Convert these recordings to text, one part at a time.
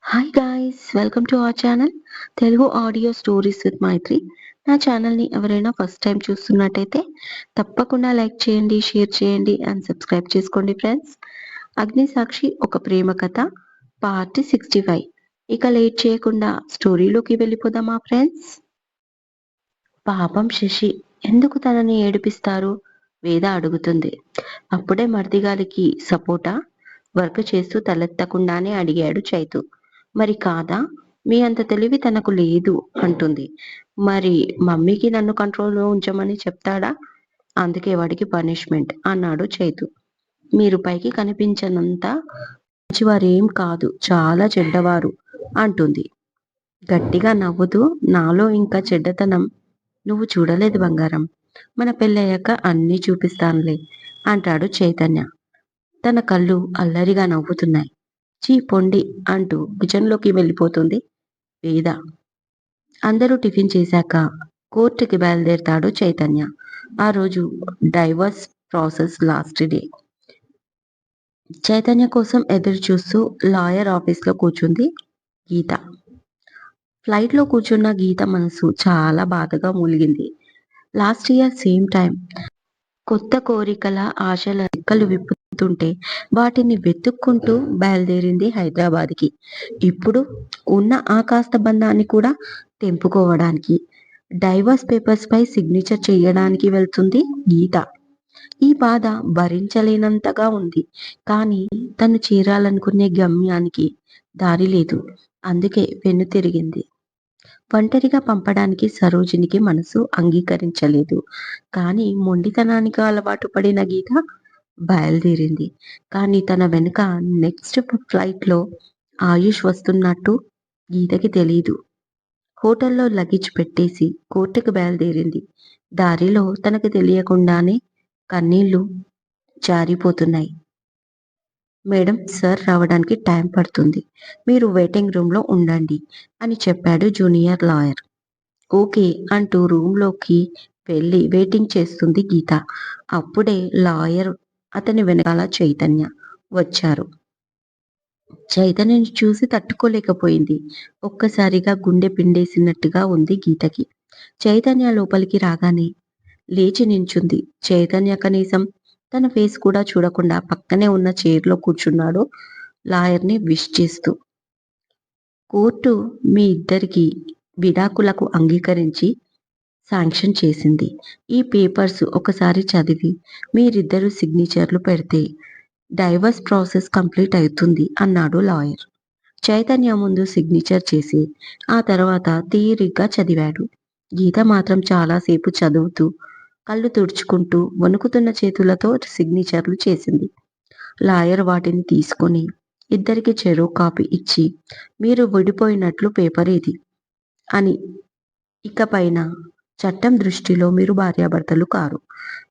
Hi guys! Welcome to our channel Telugu audio stories with Maitri. నా ఛానల్‌ని ఎవరైనా ఫస్ట్ టైమ్ చూస్తున్నట్టయితే తప్పకుండా లైక్ చేయండి, షేర్ చేయండి అండ్ సబ్స్క్రైబ్ చేసుకోండి ఫ్రెండ్స్. 'అగ్నిసాక్షి ఒక ప్రేమ కథ' పార్ట్ 65. ఇక లేట్ చేయకుండా స్టోరీలోకి వెళ్ళిపోదామా ఫ్రెండ్స్? పాపం శశి ఎందుకు తనని ఏడిపిస్తారు? వేద అడుగుతుంది. అప్పుడే మరిదిగారికి సపోర్టా? వర్క్ చేస్తూ తలెత్తకుండానే అడిగాడు చైతు. మరి కాదా? మీ అంత తెలివి తనకు లేదు అంటుంది. మరి మమ్మీకి నన్ను కంట్రోల్లో ఉంచమని చెప్తాడా? అందుకే వాడికి పనిష్మెంట్ అన్నాడు చైతు. మీరు పైకి కనిపించనంత మంచివారేం కాదు, చాలా చెడ్డవారు అంటుంది. గట్టిగా నవ్వుతూ నాలో ఇంకా చెడ్డతనం నువ్వు చూడలేదు బంగారం. మన పెళ్ళయ్యాక అన్నీ చూపిస్తానులే అంటాడు చైతన్య. తన కళ్ళు అల్లరిగా నవ్వుతున్నాయి. చీ పొండి అంటూ కిచెన్లోకి వెళ్ళిపోతుంది వేద. అందరూ టిఫిన్ చేశాక కోర్టుకి బయలుదేరతాడు చైతన్య. ఆ రోజు divorce process last day. Chaitanya కోసం ఎదురు చూస్తూ లాయర్ ఆఫీస్లో కూర్చుంది గీత. ఫ్లైట్లో కూర్చున్న గీత మనసు చాలా బాధగా మూలిగింది. లాస్ట్ ఇయర్ సేమ్ టైం కొత్త కోరికల ఆశల రెక్కలు విప్పుతుంటే వాటిని వెతుక్కుంటూ బయలుదేరింది హైదరాబాద్కి. ఇప్పుడు ఉన్న ఆ కాస్త బంధాన్ని కూడా తెంపుకోవడానికి డైవర్స్ పేపర్స్ పై సిగ్నేచర్ చేయడానికి వెళ్తుంది గీత. ఈ బాధ భరించలేనంతగా ఉంది. కానీ తను చేరాలనుకునే గమ్యానికి దారి లేదు. అందుకే వెనుతిరిగింది. ఒంటరిగా పంపడానికి సరోజినికి మనసు అంగీకరించలేదు. కానీ మొండితనానికి అలవాటు పడిన గీత బయలుదేరింది. కానీ తన వెనుక నెక్స్ట్ ఫ్లైట్లో ఆయుష్ వస్తున్నట్టు గీతకి తెలీదు. హోటల్లో లగేజ్ పెట్టేసి కోర్టుకు బయలుదేరింది. దారిలో తనకు తెలియకుండానే కన్నీళ్లు జారిపోతున్నాయి. మేడం, సార్ రావడానికి టైం పడుతుంది. మీరు వెయిటింగ్ రూమ్లో ఉండండి అని చెప్పాడు జూనియర్ లాయర్. ఓకే అంటూ రూమ్లోకి వెళ్ళి వెయిటింగ్ చేస్తుంది గీత. అప్పుడే లాయర్, అతని వెనకాల చైతన్య వచ్చారు. చైతన్యని చూసి తట్టుకోలేకపోయింది. ఒక్కసారిగా గుండె పిండేసినట్టుగా ఉంది గీతకి. చైతన్య లోపలికి రాగానే లేచి నించుంది. చైతన్య కనీసం తన ఫేస్ కూడా చూడకుండా పక్కనే ఉన్న చైర్లో కూర్చున్నాడు లాయర్ని విష్ చేస్తూ. కోర్టు మీ ఇద్దరికి విడాకులకు అంగీకరించి శాంక్షన్ చేసింది. ఈ పేపర్స్ ఒకసారి చదివి మీరిద్దరూ సిగ్నేచర్లు పెడితే డైవర్స్ ప్రాసెస్ కంప్లీట్ అవుతుంది అన్నాడు లాయర్. చైతన్య ముందు సిగ్నేచర్ చేసి ఆ తర్వాత తీరిగ్గా చదివాడు. గీత మాత్రం చాలాసేపు చదువుతూ కళ్ళు తుడుచుకుంటూ వణుకుతున్న చేతులతో సిగ్నేచర్లు చేసింది. లాయర్ వాటిని తీసుకొని ఇద్దరికి చెరో కాపీ ఇచ్చి మీరు విడిపోయినట్లు పేపర్ ఇది అని, ఇకపైన చట్టం దృష్టిలో మీరు భార్యాభర్తలు కారు,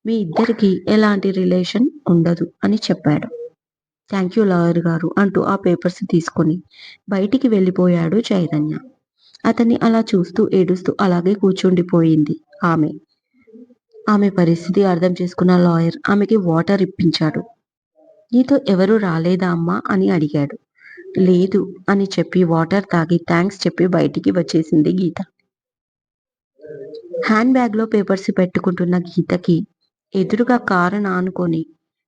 మీ ఇద్దరికి ఎలాంటి రిలేషన్ ఉండదు అని చెప్పాడు. థ్యాంక్ యూ లాయర్ గారు అంటూ ఆ పేపర్స్ తీసుకొని బయటికి వెళ్ళిపోయాడు చైతన్య. అతన్ని అలా చూస్తూ ఏడుస్తూ అలాగే కూర్చుండిపోయింది ఆమె. ఆమె పరిస్థితి అర్థం చేసుకున్న లాయర్ ఆమెకి వాటర్ ఇప్పించాడు. నీతో ఎవరు రాలేదా అమ్మా అని అడిగాడు. లేదు అని చెప్పి వాటర్ తాగి థ్యాంక్స్ చెప్పి బయటికి వచ్చేసింది గీత. హ్యాండ్ బ్యాగ్లో పేపర్స్ పెట్టుకుంటున్న గీతకి ఎదురుగా కారును ఆనుకొని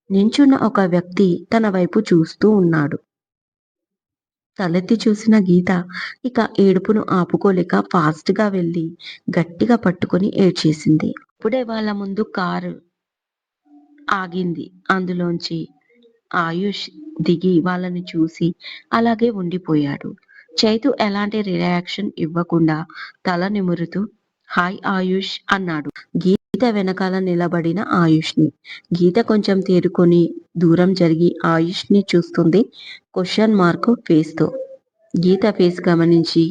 నించున్న ఒక వ్యక్తి తన వైపు చూస్తూ ఉన్నాడు. తలెత్తి చూసిన గీత ఇక ఏడుపును ఆపుకోలేక ఫాస్ట్గా వెళ్ళి గట్టిగా పట్టుకొని ఏడ్చేసింది. అప్పుడే వాళ్ళ ముందు కారు ఆగింది. అందులోంచి ఆయుష్ దిగి వాళ్ళని చూసి అలాగే ఉండిపోయాడు. చైతు ఎలాంటి రియాక్షన్ ఇవ్వకుండా తల నిమురుతూ హాయ్ ఆయుష్ అన్నాడు గీత వెనకాల నిలబడిన ఆయుష్ని. గీత కొంచెం తేరుకొని దూరం జరిగి ఆయుష్ని చూస్తుంది క్వశ్చన్ మార్క్ ఫేస్తో. గీత ఫేస్ గమనించి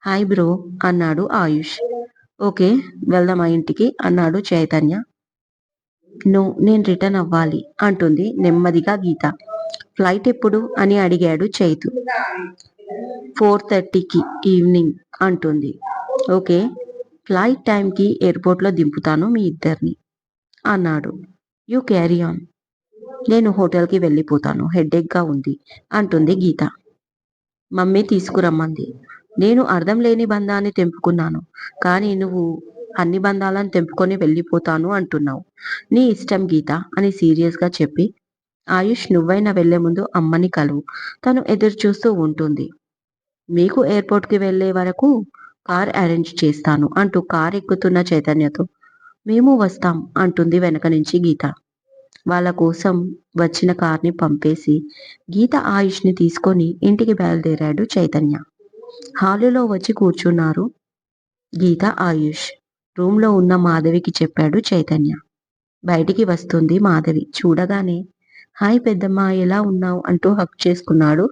హాయ్ బ్రో అన్నాడు ఆయుష్. ఓకే వెళ్దామా ఇంటికి అన్నాడు చైతన్య. నో, నేను రిటర్న్ అవ్వాలి అంటుంది నెమ్మదిగా గీత. ఫ్లైట్ ఎప్పుడు అని అడిగాడు చైతు. 4:30కి ఈవినింగ్ అంటుంది. ఓకే, ఫ్లైట్ టైంకి ఎయిర్పోర్ట్లో దింపుతాను మీ ఇద్దరిని అన్నాడు. యూ క్యారీ ఆన్, నేను హోటల్కి వెళ్ళిపోతాను, హెడేక్గా ఉంది అంటుంది గీత. మమ్మీ తీసుకురమ్మంది. నేను అర్థం లేని బంధాన్ని తెంపుకున్నాను. కానీ నువ్వు అన్ని బంధాలను తెంపుకొని వెళ్ళిపోతాను అంటున్నావు. నీ ఇష్టం గీత అని సీరియస్‌గా చెప్పి, ఆయుష్ నువ్వైనా వెళ్ళే ముందు అమ్మని కలువు. తను ఎదురు చూస్తూ ఉంటుంది. మీకు ఎయిర్‌పోర్ట్‌కి వెళ్ళే వరకు కార్ అరేంజ్ చేస్తాను అంటూ కార్ ఎక్కుతున్న చైతన్యతో, మేము వస్తాం అంటుంది వెనక నుంచి గీత. వాళ్ళ కోసం వచ్చిన కార్‌ని పంపేసి, గీత ఆయుష్‌ని తీసుకొని ఇంటికి బయలుదేరాడు చైతన్య. హాలులో వచ్చి కూర్చున్నారు గీత, ఆయుష్. రూమ్‌లో ఉన్న మాధవికి చెప్పాడు చైతన్య. బయటికి వస్తుంది మాధవి. చూడగానే హాయ్ పెద్దమ్మా ఎలా ఉన్నావు అంటూ హగ్ చేసుకున్నాడు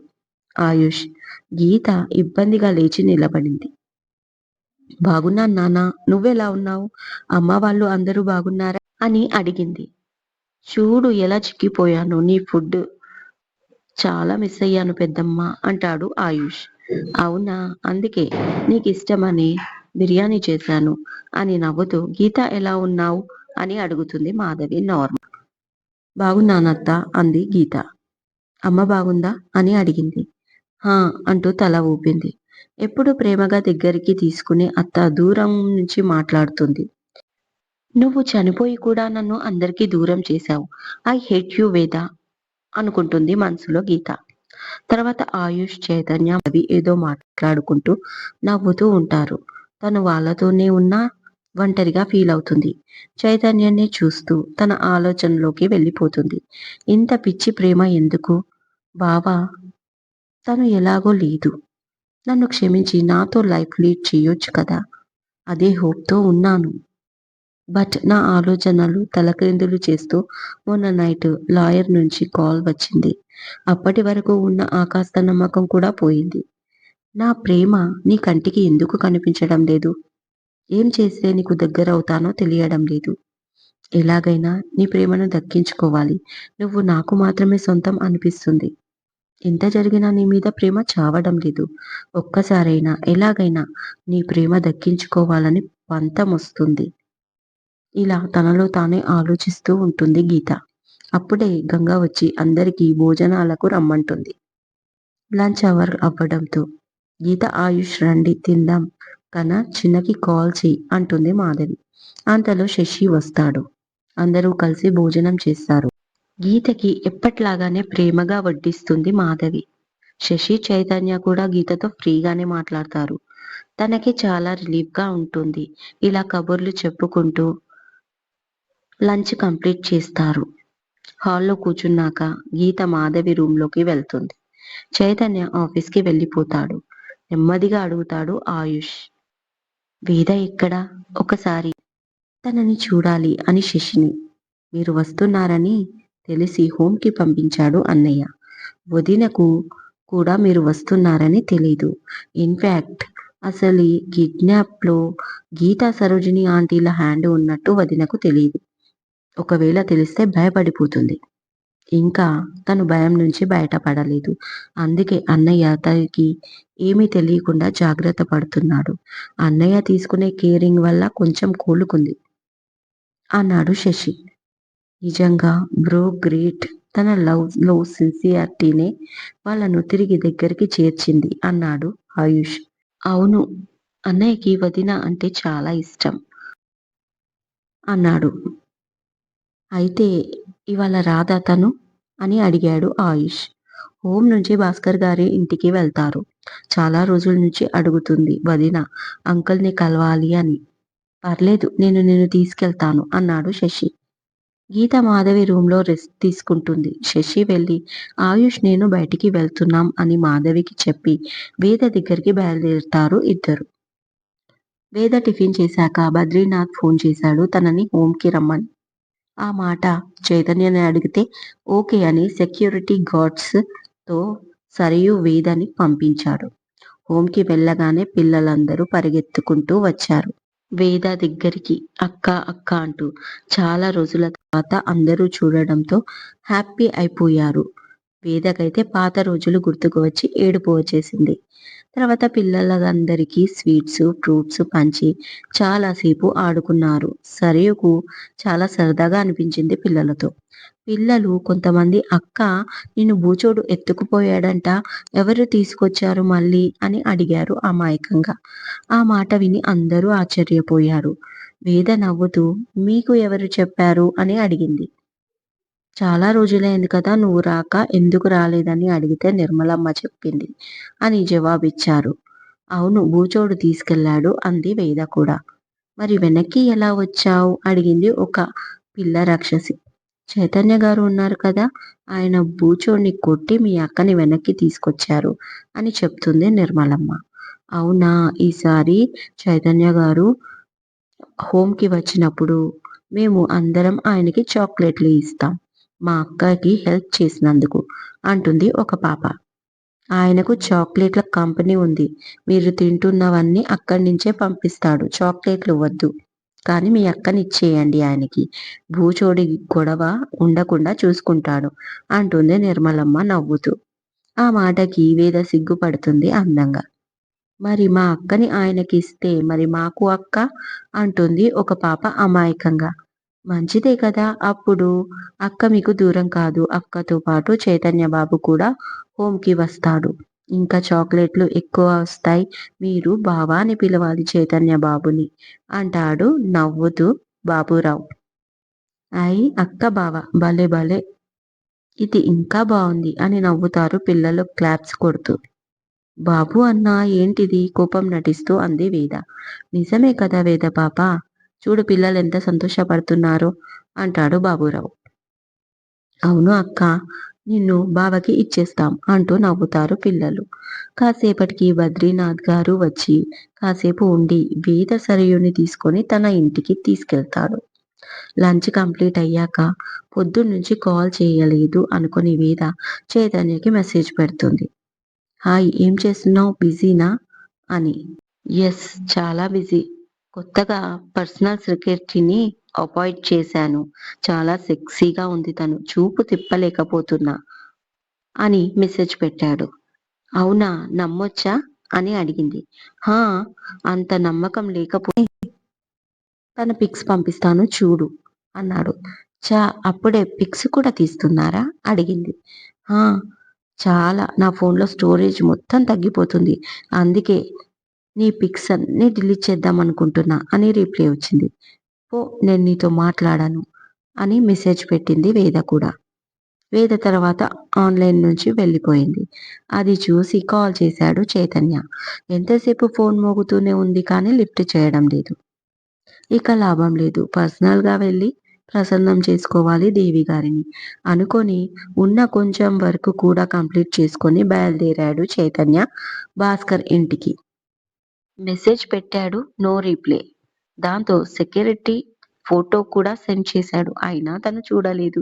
ఆయుష్. గీత ఇబ్బందిగా లేచి నిలబడింది. బాగున్నాను నాన్న, నువ్వెలా ఉన్నావు? అమ్మ వాళ్ళు అందరూ బాగున్నారా అని అడిగింది. చూడు ఎలా చిక్కిపోయాను, నీ ఫుడ్ చాలా మిస్ అయ్యాను పెద్దమ్మా అంటాడు ఆయుష్. అవునా, అందుకే నీకిష్టమని బిర్యానీ చేశాను అని నవ్వుతూ, గీత ఎలా ఉన్నావు అని అడుగుతుంది మాధవి నార్మల్. బాగున్నానత్త అంది గీత. అమ్మ బాగుందా అని అడిగింది. హా అంటూ తల ఊపింది. ఎప్పుడు ప్రేమగా దగ్గరికి తీసుకునే అత్త దూరం నుంచి మాట్లాడుతుంది. నువ్వు చనిపోయి కూడా నన్ను అందరికీ దూరం చేశావు. ఐ హేట్ యూ వేద అనుకుంటుంది మనసులో గీత. తర్వాత ఆయుష్, చైతన్య, అవి ఏదో మాట్లాడుకుంటూ నవ్వుతూ ఉంటారు. తను వాళ్ళతోనే ఉన్నా ఒంటరిగా ఫీల్ అవుతుంది. చైతన్యాన్ని చూస్తూ తన ఆలోచనలోకి వెళ్ళిపోతుంది. ఇంత పిచ్చి ప్రేమ ఎందుకు? బావా తను ఎలాగో లేదు. నన్ను క్షమించి నాతో లైఫ్ లీడ్ చేయొచ్చు కదా! అదే హోప్‌తో ఉన్నాను. బట్ నా ఆలోచనలు తలక్రిందులు చేస్తూ మొన్న నైట్ లాయర్ నుంచి కాల్ వచ్చింది. అప్పటి వరకు ఉన్న ఆ కాస్త నమ్మకం కూడా పోయింది. నా ప్రేమ నీ కంటికి ఎందుకు కనిపించడం లేదు? ఏం చేస్తే నీకు దగ్గరవుతానో తెలియడం లేదు. ఎలాగైనా నీ ప్రేమను దక్కించుకోవాలి. నువ్వు నాకు మాత్రమే సొంతం అనిపిస్తుంది. ఎంత జరిగినా నీ మీద ప్రేమ చావడం లేదు. ఒక్కసారైనా ఎలాగైనా నీ ప్రేమ దక్కించుకోవాలని పంతమొస్తుంది. ఇలా తనలో తానే ఆలోచిస్తూ ఉంటుంది గీత. అప్పుడే గంగ వచ్చి అందరికీ భోజనాలకు రమ్మంటుంది. లంచ్ అవర్ అవ్వడంతో గీత, ఆయుష్ రండి తిందాం కన్నా చిన్నకి కాల్ చెయ్యి అంటుంది మాధవి. అంతలో శశి వస్తాడు. అందరూ కలిసి భోజనం చేస్తారు. గీతకి ఎప్పట్లాగానే ప్రేమగా వడ్డిస్తుంది మాధవి. శశి, చైతన్య కూడా గీతతో ఫ్రీగానే మాట్లాడతారు. తనకి చాలా రిలీఫ్‌గా ఉంటుంది. ఇలా కబుర్లు చెప్పుకుంటూ లంచ్ కంప్లీట్ చేస్తారు. హాల్‌లో కూర్చున్నాక గీత మాధవి రూమ్‌లోకి వెళ్తుంది. చైతన్య ఆఫీస్‌కి వెళ్ళిపోతాడు. నెమ్మదిగా అడుగుతాడు ఆయుష్. వేద ఎక్కడ? ఒకసారి తనని చూడాలి అని శశిని. మీరు వస్తున్నారని తెలిసి హోమ్‌కి పంపించాడు అన్నయ్య. వదినకు కూడా మీరు వస్తున్నారని తెలీదు. ఇన్‌ఫాక్ట్ అసలీ కిడ్నాప్‌లో గీతా, సరోజిని ఆంటీల హ్యాండ్ ఉన్నట్టు వదినకు తెలీదు. ఒకవేళ తెలిస్తే భయపడిపోతుంది. ఇంకా తను భయం నుంచి బయటపడలేదు. అందుకే అన్నయ్య తనకి ఏమీ తెలియకుండా జాగ్రత్త పడుతున్నాడు. అన్నయ్య తీసుకునే కేరింగ్ వల్ల కొంచెం కోలుకుంది అన్నాడు శశి. నిజంగా బ్రో గ్రేట్. తన లవ్‌లో సిన్సియారిటీనే వాళ్ళను తిరిగి దగ్గరికి చేర్చింది అన్నాడు ఆయుష్. అవును. అన్నయ్యకి వదిన అంటే చాలా ఇష్టం అన్నాడు. అయితే ఇవాళ రాదా తను? అని అడిగాడు ఆయుష్. హోమ్ నుంచి భాస్కర్ గారి ఇంటికి వెళ్తారు. చాలా రోజుల నుంచి అడుగుతుంది వదిన అంకుల్‌ని కలవాలి అని. పర్లేదు నేను నిన్ను తీసుకెళ్తాను అన్నాడు శశి. గీత మాధవి రూమ్‌లో రెస్ట్ తీసుకుంటుంది. శశి వెళ్ళి ఆయుష్, నేను బయటికి వెళ్తున్నాం అని మాధవికి చెప్పి వేద దగ్గరికి బయలుదేరుతారు ఇద్దరు. వేద టిఫిన్ చేశాక బద్రీనాథ్ ఫోన్ చేశాడు తనని హోమ్‌కి రమ్మని. ఆ మాట చైతన్యని అడిగితే ఓకే అని సెక్యూరిటీ గార్డ్స్‌తో సరియు, వేదని పంపించాడు. హోమ్‌కి వెళ్ళగానే పిల్లలందరూ పరిగెత్తుకుంటూ వచ్చారు వేద దగ్గరికి. అక్క అక్క అంటూ. చాలా రోజుల తర్వాత అందరూ చూడడంతో హ్యాపీ అయిపోయారు. వేదకైతే పాత రోజులు గుర్తుకు వచ్చి ఏడుపు వచ్చేసింది. తర్వాత పిల్లలందరికీ స్వీట్స్, ఫ్రూట్స్ పంచి చాలాసేపు ఆడుకున్నారు. సరయుకు చాలా సరదాగా అనిపించింది పిల్లలతో. పిల్లలు కొంతమంది "అక్క నిన్ను బూచోడు ఎత్తుకుపోయాడంట. ఎవరు తీసుకొచ్చారు మళ్ళీ?" అని అడిగారు అమాయకంగా. ఆ మాట విని అందరూ ఆశ్చర్యపోయారు. వేద నవ్వుతూ "మీకు ఎవరు చెప్పారు?" అని అడిగింది. "చాలా రోజులైంది కదా నువ్వు రాక, ఎందుకు రాలేదని అడిగితే నిర్మలమ్మ చెప్పింది" అని జవాబిచ్చారు. "అవును బూచోడు తీసుకెళ్ళాడు" అంది వేద కూడా. "మరి వెనక్కి ఎలా వచ్చావు?" అడిగింది ఒక పిల్ల రాక్షసి. "చైతన్య గారు ఉన్నారు కదా! ఆయన బూచోడ్ని కొట్టి మీ అక్కని వెనక్కి తీసుకొచ్చారు" అని చెప్తుంది నిర్మలమ్మ. "అవునా! ఈసారి చైతన్య గారు హోమ్‌కి వచ్చినప్పుడు మేము అందరం ఆయనకి చాక్లెట్లు ఇస్తాం. మా అక్కకి హెల్ప్ చేసినందుకు" అంటుంది ఒక పాప. "ఆయనకు చాక్లెట్ల కంపెనీ ఉంది. మీరు తింటున్నవన్నీ అక్కడి నుంచే పంపిస్తాడు. చాక్లెట్లు వద్దు. కానీ మీ అక్కనిచ్చేయండి ఆయనకి. భూచోడి గొడవ ఉండకుండా చూసుకుంటాడు" అంటుంది నిర్మలమ్మ నవ్వుతూ. ఆ మాటకి వేద సిగ్గుపడుతుంది అందంగా. "మరి మా అక్కని ఆయనకిస్తే మరి మాకు అక్క" అంటుంది ఒక పాప అమాయకంగా. "మంచిదే కదా! అప్పుడు అక్క మీకు దూరం కాదు. అక్కతో పాటు చైతన్య బాబు కూడా హోమ్‌కి వస్తాడు. ఇంకా చాక్లెట్లు ఎక్కువ వస్తాయి. మీరు బావ అని పిలవాలి చైతన్య బాబుని" అంటాడు నవ్వుతూ బాబూరావు. అక్క బావ భలే భలే! ఇది ఇంకా బావుంది అని నవ్వుతారు పిల్లలు క్లాప్స్ కొడుతూ. "బాబు అన్నా ఏంటిది?" కోపం నటిస్తూ అంది వేద. "నిజమే కదా వేద పాప! చూడు పిల్లలెంత సంతోషపడుతున్నారో" అంటాడు బాబూరావు. "అవును అక్కా! నిన్ను బావకి ఇచ్చేస్తాం" అంటూ నవ్వుతారు పిల్లలు. కాసేపటికి బద్రీనాథ్ గారు వచ్చి కాసేపు ఉండి వేద సరయుని తీసుకొని తన ఇంటికి తీసుకెళ్తాడు. లంచ్ కంప్లీట్ అయ్యాక పొద్దున్నుంచి కాల్ చేయలేదు అనుకుని వేద చైతన్యకి మెసేజ్ పెడుతుంది. "హాయ్ ఏం చేస్తున్నావు? బిజీనా?" అని. "యెస్ చాలా బిజీ. కొత్తగా పర్సనల్ సెక్రటరీని అపాయింట్ చేశాను. చాలా సెక్సీగా ఉంది తను. చూపు తిప్పలేకపోతున్నా" అని మెసేజ్ పెట్టాడు. "అవునా నమ్మొచ్చా?" అని అడిగింది. "హా! అంత నమ్మకం లేకపోతే తన పిక్స్ పంపిస్తాను చూడు" అన్నాడు. "ఛ! అప్పుడే పిక్స్ కూడా తీస్తున్నారా?" అడిగింది. "ఆ! చాలా. నా ఫోన్‌లో స్టోరేజ్ మొత్తం తగ్గిపోతుంది. అందుకే నీ పిక్స్ అన్నీ డిలీట్ చేద్దామనుకుంటున్నా" అని రిప్లై వచ్చింది. "పో నేను నీతో మాట్లాడను" అని మెసేజ్ పెట్టింది వేద కూడా. వేద తర్వాత ఆన్‌లైన్ నుంచి వెళ్ళిపోయింది. అది చూసి కాల్ చేశాడు చైతన్య. ఎంతసేపు ఫోన్ మోగుతూనే ఉంది కానీ లిఫ్ట్ చేయడం లేదు. ఇక లాభం లేదు. పర్సనల్‌గా వెళ్లి ప్రసన్నం చేసుకోవాలి దేవి గారిని అనుకోని ఉన్న కొంచెం వర్క్ కూడా కంప్లీట్ చేసుకొని బయలుదేరాడు చైతన్య భాస్కర్ ఇంటికి. మెసేజ్ పెట్టాడు. No reply. దాంతో సెక్యూరిటీ ఫోటో కూడా సెండ్ చేశాడు. అయినా తను చూడలేదు.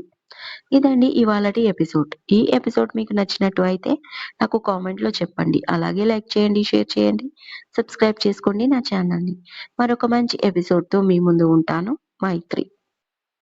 ఇదండి ఇవాళటి ఎపిసోడ్. ఈ ఎపిసోడ్ మీకు నచ్చినట్టు అయితే నాకు కామెంట్‌లో చెప్పండి. అలాగే లైక్ చేయండి, షేర్ చేయండి, సబ్స్క్రైబ్ చేసుకోండి నా ఛానల్‌ని. మరొక మంచి ఎపిసోడ్‌తో మీ ముందు ఉంటాను. మైత్రి.